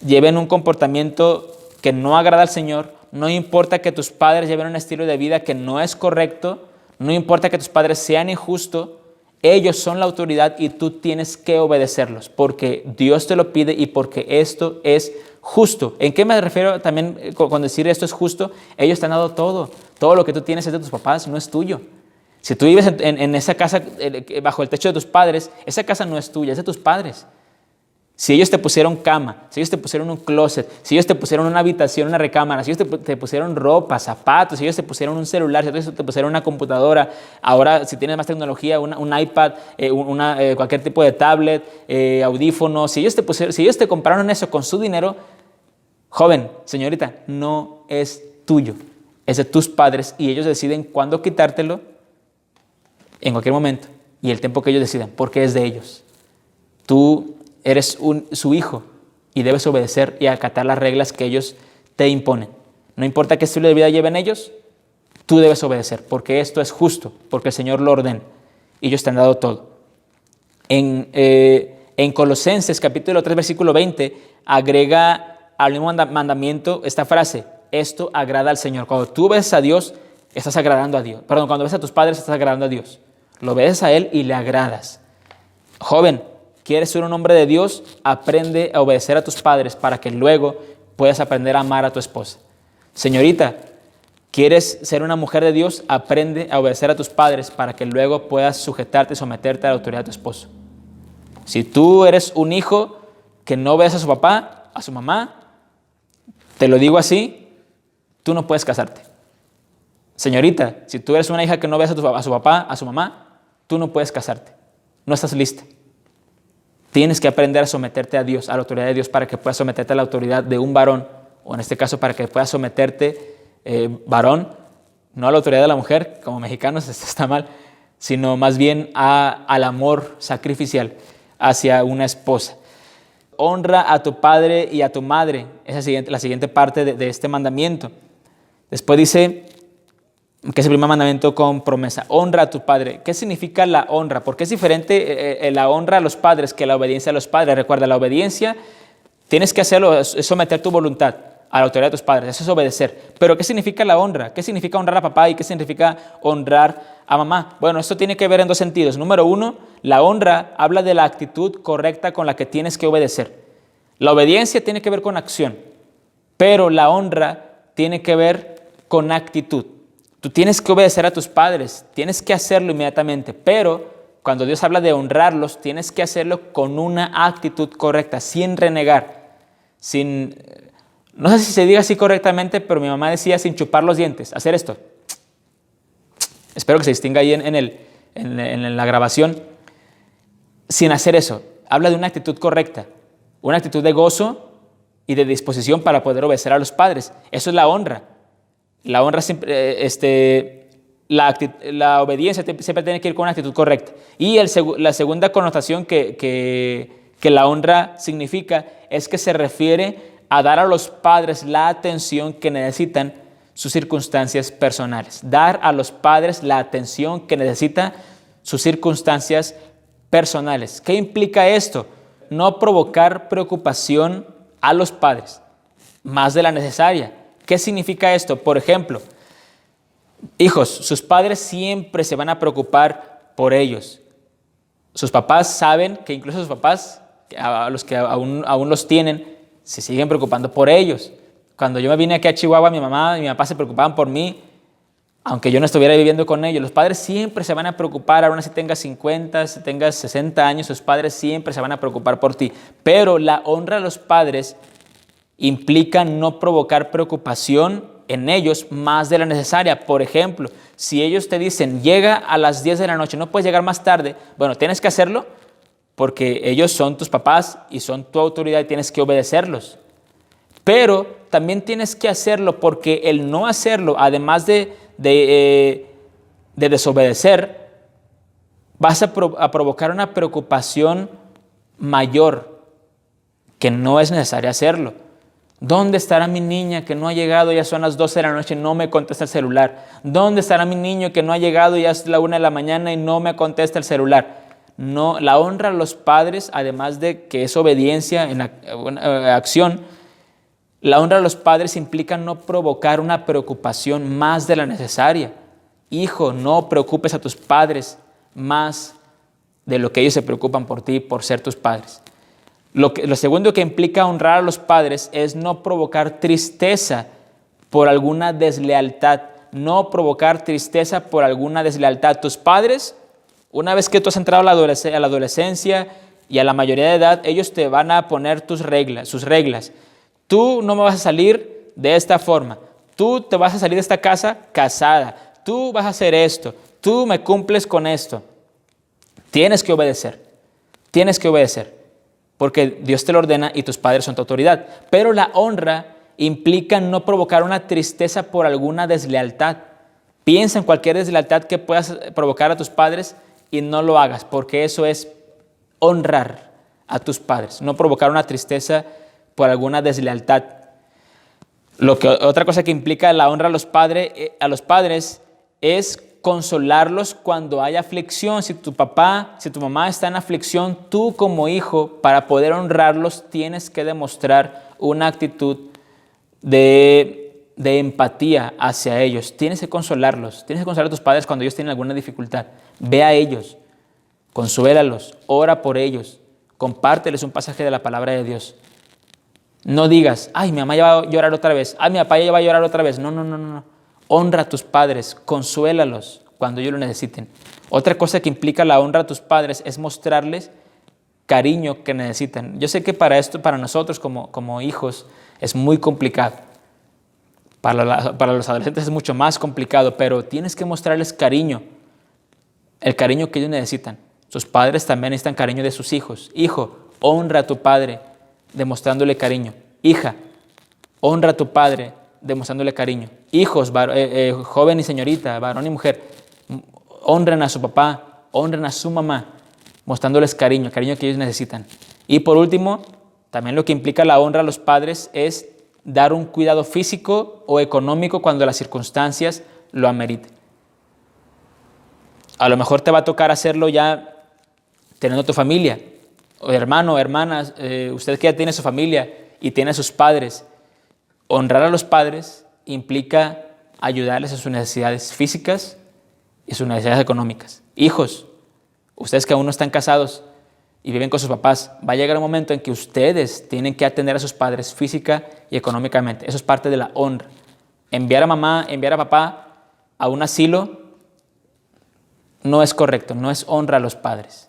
Speaker 2: lleven un comportamiento que no agrada al Señor. No importa que tus padres lleven un estilo de vida que no es correcto. No importa que tus padres sean injustos. Ellos son la autoridad y tú tienes que obedecerlos porque Dios te lo pide y porque esto es justo. ¿En qué me refiero también con decir esto es justo? Ellos te han dado todo. Todo lo que tú tienes es de tus papás, no es tuyo. Si tú vives en esa casa bajo el techo de tus padres, esa casa no es tuya, es de tus padres. Si ellos te pusieron cama, si ellos te pusieron un closet, si ellos te pusieron una habitación, una recámara, si ellos te pusieron ropa, zapatos, si ellos te pusieron un celular, si ellos te pusieron una computadora, ahora si tienes más tecnología, un iPad, cualquier tipo de tablet, audífonos, si ellos te compraron eso con su dinero, joven, señorita, no es tuyo, es de tus padres y ellos deciden cuándo quitártelo en cualquier momento y el tiempo que ellos decidan, porque es de ellos. Tú eres su hijo y debes obedecer y acatar las reglas que ellos te imponen. No importa qué estilo de vida lleven ellos, tú debes obedecer, porque esto es justo, porque el Señor lo ordena y ellos te han dado todo. En Colosenses capítulo 3 versículo 20 agrega al mismo mandamiento esta frase: esto agrada al Señor. Cuando tú obedeces a Dios, estás agradando a Dios. Perdón, cuando obedeces a tus padres, estás agradando a Dios. Lo obedeces a Él y le agradas. Joven, ¿quieres ser un hombre de Dios? Aprende a obedecer a tus padres para que luego puedas aprender a amar a tu esposa. Señorita, ¿quieres ser una mujer de Dios? Aprende a obedecer a tus padres para que luego puedas sujetarte y someterte a la autoridad de tu esposo. Si tú eres un hijo que no obedece a su papá, a su mamá, te lo digo así, tú no puedes casarte. Señorita, si tú eres una hija que no obedece a su papá, a su mamá, tú no puedes casarte. No estás lista. Tienes que aprender a someterte a Dios, a la autoridad de Dios, para que puedas someterte a la autoridad de un varón, o en este caso para que puedas someterte, varón, no a la autoridad de la mujer, como mexicanos, esto está mal, sino más bien al amor sacrificial hacia una esposa. Honra a tu padre y a tu madre, esa es la siguiente parte de este mandamiento. Después dice que es el primer mandamiento con promesa. Honra a tu padre. ¿Qué significa la honra? Porque es diferente la honra a los padres que la obediencia a los padres. Recuerda, la obediencia tienes que hacerlo, es someter tu voluntad a la autoridad de tus padres. Eso es obedecer. Pero ¿qué significa la honra? ¿Qué significa honrar a papá y qué significa honrar a mamá? Bueno, esto tiene que ver en dos sentidos. Número uno, la honra habla de la actitud correcta con la que tienes que obedecer. La obediencia tiene que ver con acción, pero la honra tiene que ver con actitud. Tú tienes que obedecer a tus padres, tienes que hacerlo inmediatamente, pero cuando Dios habla de honrarlos, tienes que hacerlo con una actitud correcta, sin renegar, no sé si se diga así correctamente, pero mi mamá decía sin chupar los dientes, hacer esto. Espero que se distinga ahí en la grabación. Sin hacer eso, habla de una actitud correcta. una actitud de gozo y de disposición para poder obedecer a los padres. Eso es la honra. La honra siempre, la obediencia siempre tiene que ir con una actitud correcta. Y la segunda connotación que la honra significa es que se refiere a dar a los padres la atención que necesitan sus circunstancias personales. Dar a los padres la atención que necesitan sus circunstancias personales. ¿Qué implica esto? No provocar preocupación a los padres, más de la necesaria. ¿Qué significa esto? Por ejemplo, hijos, sus padres siempre se van a preocupar por ellos. Sus papás saben que incluso sus papás, a los que aún los tienen, se siguen preocupando por ellos. Cuando yo me vine aquí a Chihuahua, mi mamá y mi papá se preocupaban por mí, aunque yo no estuviera viviendo con ellos. Los padres siempre se van a preocupar, aún si tengas 50, si tengas 60 años, sus padres siempre se van a preocupar por ti. Pero la honra a los padres implica no provocar preocupación en ellos más de la necesaria. Por ejemplo, si ellos te dicen, llega a las 10 de la noche, no puedes llegar más tarde, bueno, tienes que hacerlo porque ellos son tus papás y son tu autoridad y tienes que obedecerlos. Pero también tienes que hacerlo porque el no hacerlo, además de desobedecer, vas a provocar una preocupación mayor que no es necesario hacerlo. ¿Dónde estará mi niña que no ha llegado? Ya son las 12 de la noche y no me contesta el celular. ¿Dónde estará mi niño que no ha llegado? Ya es la 1 de la mañana y no me contesta el celular. No, la honra a los padres, además de que es obediencia en acción, la honra a los padres implica no provocar una preocupación más de la necesaria. Hijo, no preocupes a tus padres más de lo que ellos se preocupan por ti, por ser tus padres. Lo segundo que implica honrar a los padres es no provocar tristeza por alguna deslealtad. No provocar tristeza por alguna deslealtad. Tus padres, una vez que tú has entrado a la adolescencia y a la mayoría de edad, ellos te van a poner sus reglas. Tú no me vas a salir de esta forma. Tú te vas a salir de esta casa casada. Tú vas a hacer esto. Tú me cumples con esto. Tienes que obedecer. Tienes que obedecer. Porque Dios te lo ordena y tus padres son tu autoridad. Pero la honra implica no provocar una tristeza por alguna deslealtad. Piensa en cualquier deslealtad que puedas provocar a tus padres y no lo hagas, porque eso es honrar a tus padres, no provocar una tristeza por alguna deslealtad. Otra cosa que implica la honra a los padres es consolarlos cuando hay aflicción. Si tu papá, si tu mamá está en aflicción, tú como hijo, para poder honrarlos, tienes que demostrar una actitud de empatía hacia ellos. Tienes que consolarlos. Tienes que consolar a tus padres cuando ellos tienen alguna dificultad. Ve a ellos, consuélalos, ora por ellos, compárteles un pasaje de la palabra de Dios. No digas, ay, mi mamá ya va a llorar otra vez, ay, mi papá ya va a llorar otra vez. No. Honra a tus padres, consuélalos cuando ellos lo necesiten. Otra cosa que implica la honra a tus padres es mostrarles cariño que necesitan. Yo sé que para nosotros como hijos es muy complicado. Para los adolescentes es mucho más complicado, pero tienes que mostrarles cariño, el cariño que ellos necesitan. Sus padres también necesitan cariño de sus hijos. Hijo, honra a tu padre demostrándole cariño. Hija, honra a tu padre demostrándole cariño. Hijos, joven y señorita, varón y mujer, honren a su papá, honren a su mamá, mostrándoles cariño que ellos necesitan. Y por último, también lo que implica la honra a los padres es dar un cuidado físico o económico cuando las circunstancias lo ameriten. A lo mejor te va a tocar hacerlo ya teniendo tu familia, o hermano, hermanas, usted que ya tiene su familia y tiene a sus padres. Honrar a los padres implica ayudarles en sus necesidades físicas y sus necesidades económicas. Hijos, ustedes que aún no están casados y viven con sus papás, va a llegar un momento en que ustedes tienen que atender a sus padres física y económicamente. Eso es parte de la honra. Enviar a mamá, enviar a papá a un asilo no es correcto, no es honra a los padres.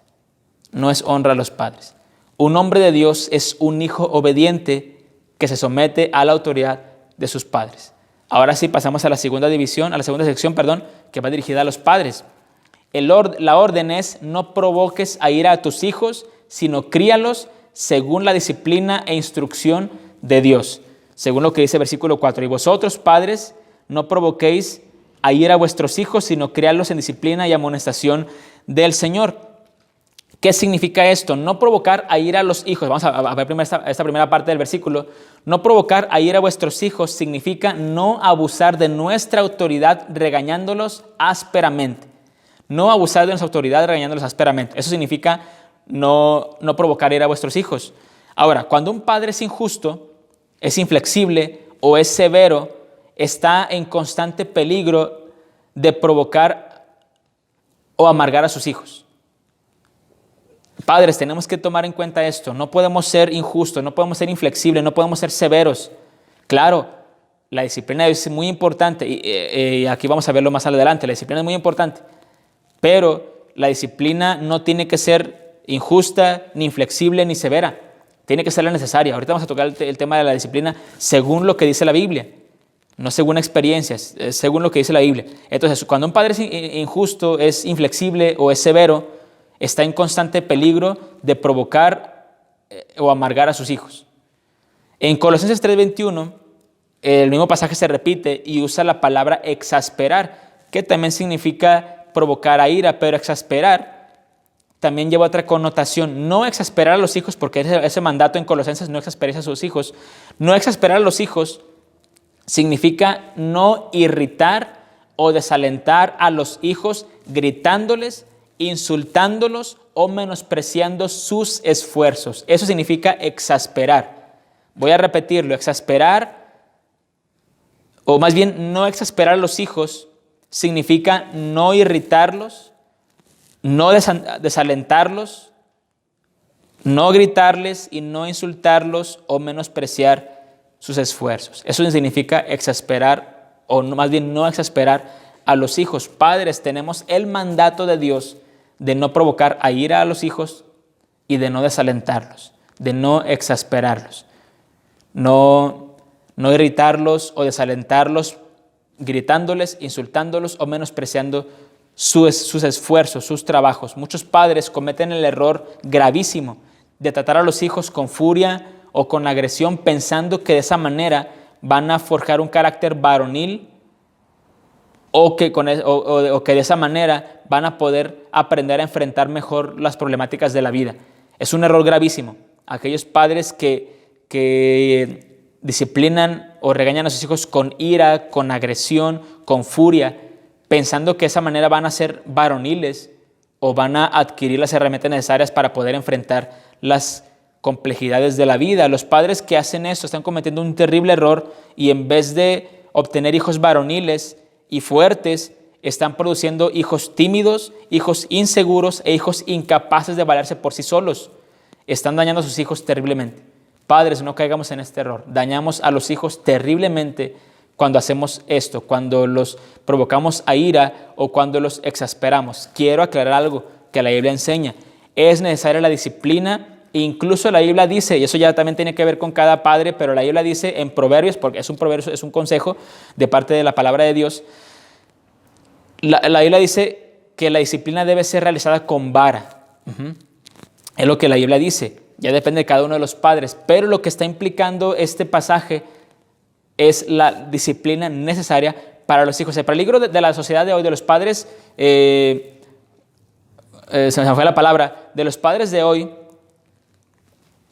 Speaker 2: No es honra a los padres. Un hombre de Dios es un hijo obediente que se somete a la autoridad de sus padres. Ahora sí pasamos a la segunda sección, que va dirigida a los padres. La orden es: no provoques a ira a tus hijos, sino críalos según la disciplina e instrucción de Dios. Según lo que dice el versículo 4. Y vosotros, padres, no provoquéis a ira a vuestros hijos, sino criadlos en disciplina y amonestación del Señor. ¿Qué significa esto? No provocar a ira a los hijos. Vamos a ver primero esta primera parte del versículo. No provocar a ira a vuestros hijos significa no abusar de nuestra autoridad regañándolos ásperamente. No abusar de nuestra autoridad regañándolos ásperamente. Eso significa no provocar ira a vuestros hijos. Ahora, cuando un padre es injusto, es inflexible o es severo, está en constante peligro de provocar o amargar a sus hijos. Padres, tenemos que tomar en cuenta esto. No podemos ser injustos, no podemos ser inflexibles, no podemos ser severos. Claro, la disciplina es muy importante y aquí vamos a verlo más adelante. La disciplina es muy importante, pero la disciplina no tiene que ser injusta, ni inflexible, ni severa. Tiene que ser la necesaria. Ahorita vamos a tocar el tema de la disciplina según lo que dice la Biblia, no según experiencias, según lo que dice la Biblia. Entonces, cuando un padre es injusto, es inflexible o es severo, está en constante peligro de provocar o amargar a sus hijos. En Colosenses 3:21, el mismo pasaje se repite y usa la palabra exasperar, que también significa provocar a ira, pero exasperar también lleva otra connotación. No exasperar a los hijos, porque ese mandato en Colosenses, no exasperéis a sus hijos. No exasperar a los hijos significa no irritar o desalentar a los hijos gritándoles, insultándolos o menospreciando sus esfuerzos. Eso significa exasperar. Voy a repetirlo, exasperar, o más bien no exasperar a los hijos, significa no irritarlos, no desalentarlos, no gritarles y no insultarlos o menospreciar sus esfuerzos. Eso significa exasperar, o más bien no exasperar a los hijos. Padres, tenemos el mandato de Dios de no provocar a ira a los hijos y de no desalentarlos, de no exasperarlos, no irritarlos o desalentarlos, gritándoles, insultándolos o menospreciando sus esfuerzos, sus trabajos. Muchos padres cometen el error gravísimo de tratar a los hijos con furia o con agresión, pensando que de esa manera van a forjar un carácter varonil o que de esa manera van a poder aprender a enfrentar mejor las problemáticas de la vida. Es un error gravísimo. Aquellos padres que disciplinan o regañan a sus hijos con ira, con agresión, con furia, pensando que de esa manera van a ser varoniles o van a adquirir las herramientas necesarias para poder enfrentar las complejidades de la vida. Los padres que hacen esto están cometiendo un terrible error y en vez de obtener hijos varoniles y fuertes, están produciendo hijos tímidos, hijos inseguros e hijos incapaces de valerse por sí solos. Están dañando a sus hijos terriblemente. Padres, no caigamos en este error. Dañamos a los hijos terriblemente cuando hacemos esto, cuando los provocamos a ira o cuando los exasperamos. Quiero aclarar algo que la Biblia enseña. Es necesaria la disciplina. Incluso la Biblia dice, y eso ya también tiene que ver con cada padre, pero la Biblia dice en Proverbios, porque es un consejo de parte de la palabra de Dios. La Biblia dice que la disciplina debe ser realizada con vara. Es lo que la Biblia dice. Ya depende de cada uno de los padres. Pero lo que está implicando este pasaje es la disciplina necesaria para los hijos. El peligro de la sociedad de hoy, de los padres, se me fue la palabra, de los padres de hoy,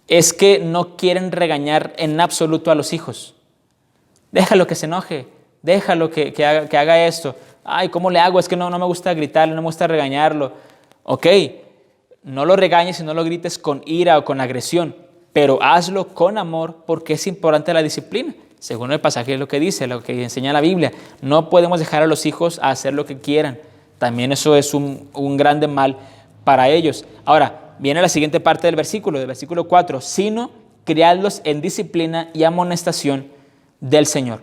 Speaker 2: es que no quieren regañar en absoluto a los hijos. Déjalo que se enoje, déjalo que haga esto. Ay, ¿cómo le hago? Es que no me gusta gritarle, no me gusta regañarlo. Ok, no lo regañes y no lo grites con ira o con agresión, pero hazlo con amor porque es importante la disciplina. Según el pasaje es lo que dice, lo que enseña la Biblia. No podemos dejar a los hijos a hacer lo que quieran. También eso es un grande mal para ellos. Ahora, viene la siguiente parte del versículo 4, sino criadlos en disciplina y amonestación del Señor.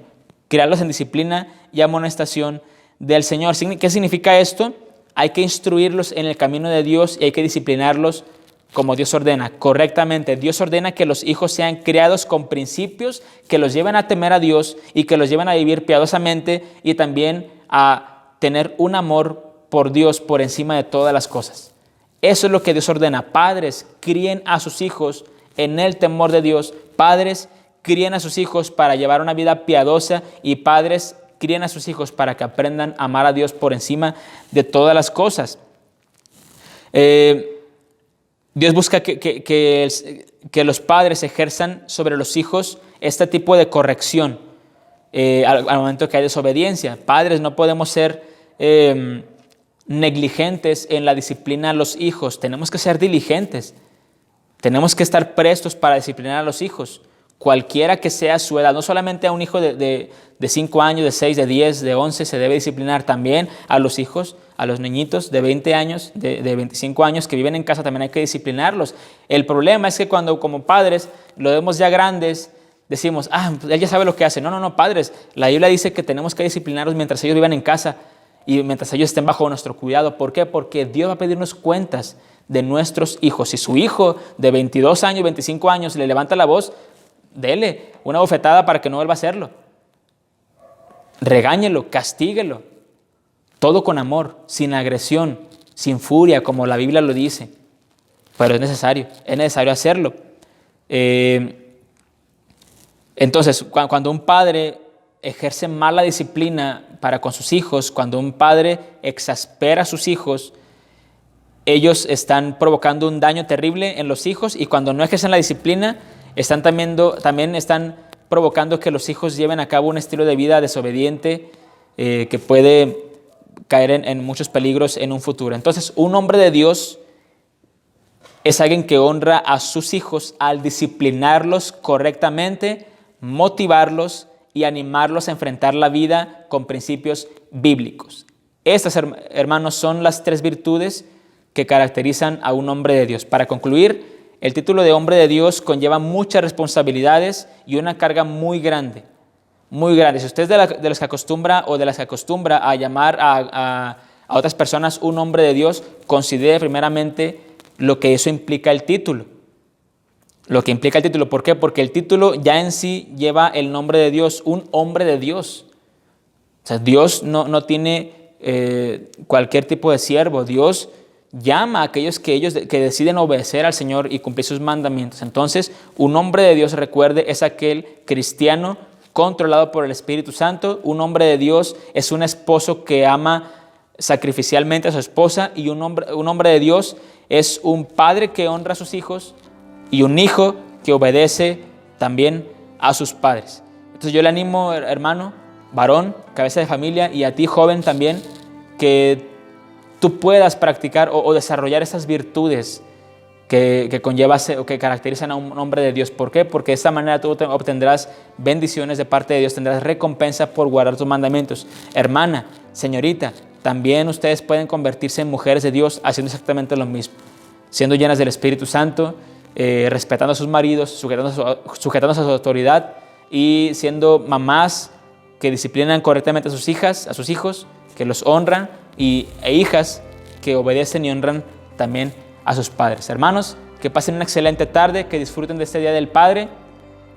Speaker 2: Criadlos en disciplina y amonestación del Señor. ¿Qué significa esto? Hay que instruirlos en el camino de Dios y hay que disciplinarlos como Dios ordena, correctamente. Dios ordena que los hijos sean criados con principios que los lleven a temer a Dios y que los lleven a vivir piadosamente y también a tener un amor por Dios por encima de todas las cosas. Eso es lo que Dios ordena. Padres, críen a sus hijos en el temor de Dios. Padres, críen a sus hijos para llevar una vida piadosa, y padres, críen a sus hijos para que aprendan a amar a Dios por encima de todas las cosas. Dios busca que los padres ejerzan sobre los hijos este tipo de corrección al momento que hay desobediencia. Padres, no podemos ser negligentes en la disciplina a los hijos. Tenemos que ser diligentes. Tenemos que estar prestos para disciplinar a los hijos, cualquiera que sea su edad. No solamente a un hijo de 5 años, de 6, de 10, de 11 se debe disciplinar. También a los hijos, a los niñitos de 20 años, de 25 años que viven en casa, también hay que disciplinarlos. El problema es que cuando como padres lo vemos ya grandes, decimos, pues él ya sabe lo que hace. No, padres, la Biblia dice que tenemos que disciplinarlos mientras ellos vivan en casa y mientras ellos estén bajo nuestro cuidado. ¿Por qué? Porque Dios va a pedirnos cuentas de nuestros hijos. Si su hijo de 22 años, 25 años le levanta la voz, dele una bofetada para que no vuelva a hacerlo. Regáñelo, castíguelo. Todo con amor, sin agresión, sin furia, como la Biblia lo dice. Pero es necesario hacerlo. Entonces, cuando un padre ejerce mala disciplina para con sus hijos, cuando un padre exaspera a sus hijos, ellos están provocando un daño terrible en los hijos, y cuando no ejercen la disciplina, también están provocando que los hijos lleven a cabo un estilo de vida desobediente que puede caer en muchos peligros en un futuro. Entonces, un hombre de Dios es alguien que honra a sus hijos al disciplinarlos correctamente, motivarlos y animarlos a enfrentar la vida con principios bíblicos. Estas, hermanos, son las 3 virtudes que caracterizan a un hombre de Dios. Para concluir, el título de hombre de Dios conlleva muchas responsabilidades y una carga muy grande, muy grande. Si usted es de los que acostumbra o de las que acostumbra a llamar a otras personas un hombre de Dios, considere primeramente lo que eso implica el título. Lo que implica el título. ¿Por qué? Porque el título ya en sí lleva el nombre de Dios, un hombre de Dios. O sea, Dios no tiene cualquier tipo de siervo. Dios llama a aquellos que deciden obedecer al Señor y cumplir sus mandamientos. Entonces, un hombre de Dios, recuerde, es aquel cristiano controlado por el Espíritu Santo. Un hombre de Dios es un esposo que ama sacrificialmente a su esposa, y un hombre de Dios es un padre que honra a sus hijos y un hijo que obedece también a sus padres. Entonces yo le animo, hermano, varón, cabeza de familia, y a ti, joven, también, que tú puedas practicar o desarrollar esas virtudes que conlleva o que caracterizan a un hombre de Dios. ¿Por qué? Porque de esta manera tú obtendrás bendiciones de parte de Dios, tendrás recompensa por guardar tus mandamientos. Hermana, señorita, también ustedes pueden convertirse en mujeres de Dios haciendo exactamente lo mismo, siendo llenas del Espíritu Santo, respetando a sus maridos, sujetándose a su autoridad, y siendo mamás que disciplinan correctamente a sus hijos, que los honran, e hijas que obedecen y honran también a sus padres. Hermanos, que pasen una excelente tarde, que disfruten de este Día del Padre,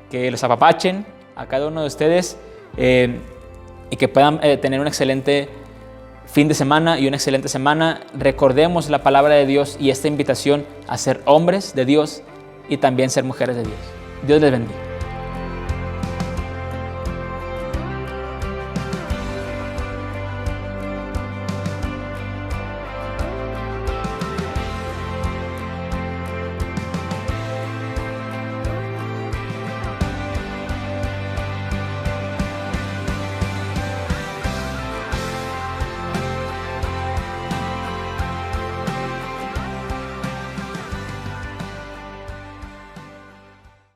Speaker 2: que los apapachen a cada uno de ustedes, y que puedan tener un excelente fin de semana y una excelente semana. Recordemos la palabra de Dios y esta invitación a ser hombres de Dios y también ser mujeres de Dios. Dios les bendiga.